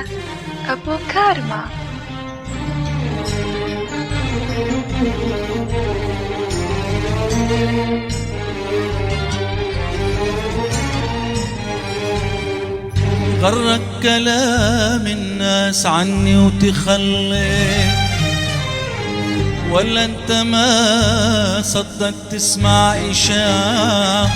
التوزيع أبو كارما. غرك كلام الناس عني وتخلي، ولا انت ما صدق تسمع إشاعة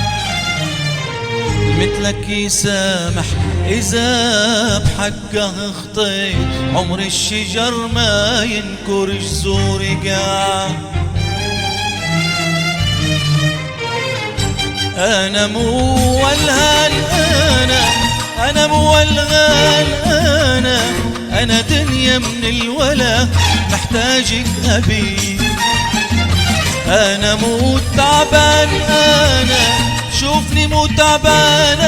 مثلك يسامح إذا بحقه خطيت؟ عمر الشجر ما ينكر جذور قاع. أنا مو الهان، أنا مو الغال، أنا دنيا من الولا محتاجك أبي. أنا مو تعبان، شوفني مو تعبان،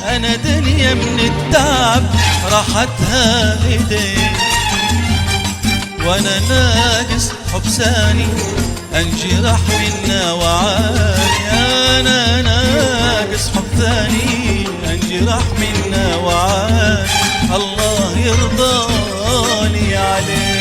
أنا دنيا من التعب راحتها إيدي. وأنا ناقص حبساني انجرح منا وعاني، أنا ناقص حبساني انجرح منا وعاني. الله يرضاني عليك.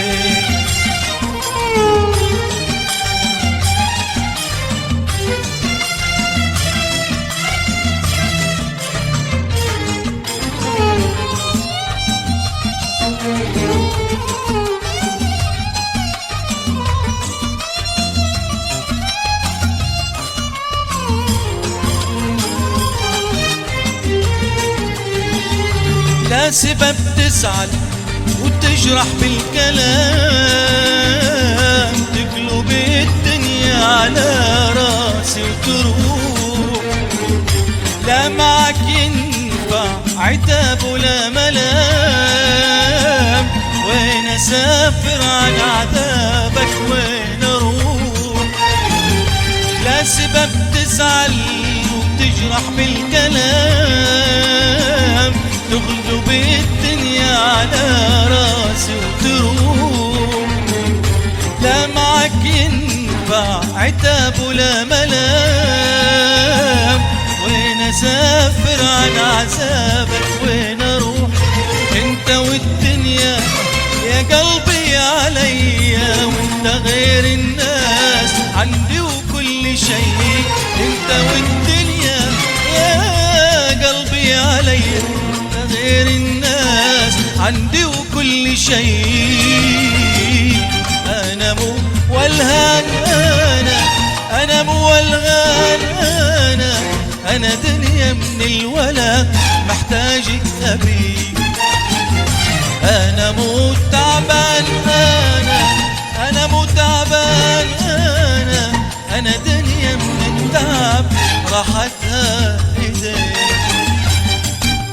لا سبب تزعل وتجرح بالكلام، تقلب الدنيا على راسي وتروح. لا معك ينفع عتاب ولا ملام، وين اسافر عن عذابك وين اروح؟ لا سبب تزعل وتجرح بالكلام، تغلب الدنيا على راسي وتروح. لا معك ينفع عتاب ولا ملام، وين اسافر عن عذابك وين اروح؟ انت والدنيا يا قلبي عليا، وانت غير الناس عندي وكل شيء. انت والدنيا يا قلبي عليا، غير الناس عندي وكل شيء. أنا مو والهان، أنا مو والغان، أنا دنيا من الولا محتاجك أبي. أنا مو تعبان، أنا مو تعبان، أنا دنيا من التعب راحتها إيدي.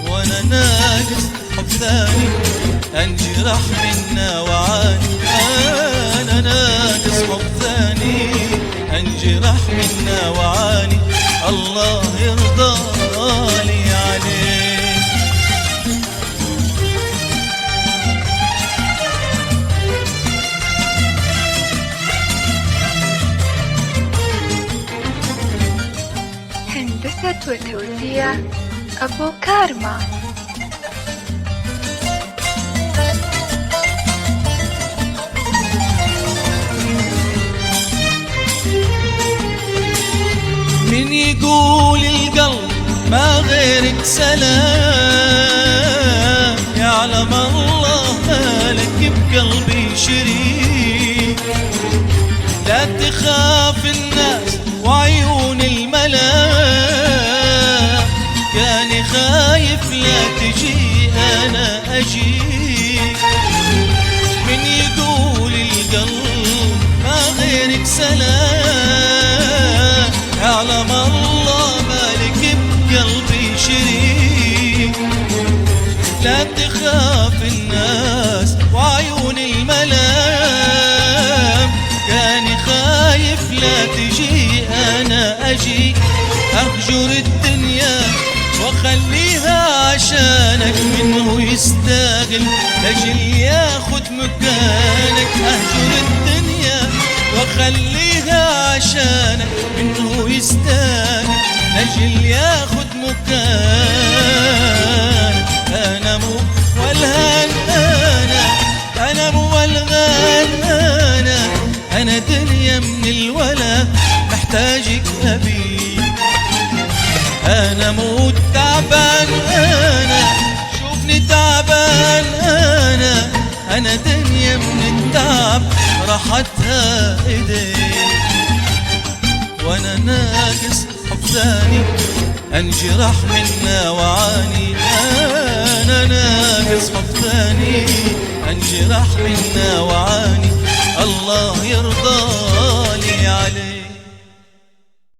وانا ناقص حب ثاني انجرح منا وعاني، انا ناقص حب ثاني انجرح منا وعاني. الله يرضالي عليك. هندسة وتوزيع أبو كارما. من يقول القلب ما غيرك سلام، يعلم الله مالك بقلبي شريك. لا تخاف الناس وعيون الملاك، كان خايف لا تجي أنا أجيك. من يقول القلب ما غيرك سلام، يعلم الله مالك بقلبي شريك. لا تخاف الناس وعيون الملام، كان خايف لا تجي أنا أجيك. أهجر الدنيا وخليها عشانك، منه يستاهل لجل ياخد مكانك. أهجر الدنيا وخليها عشانك، منه يستاهل لجل ياخد مكانك. أنا مو ولا والتعبان انا، شوفني تعبان انا دنيا من التعب راحتها ايدين، وانا ناقص حب ثاني انجرح منا وعاني، انا ناقص حب ثاني انجرح منا وعاني، الله يرضى لي عليه.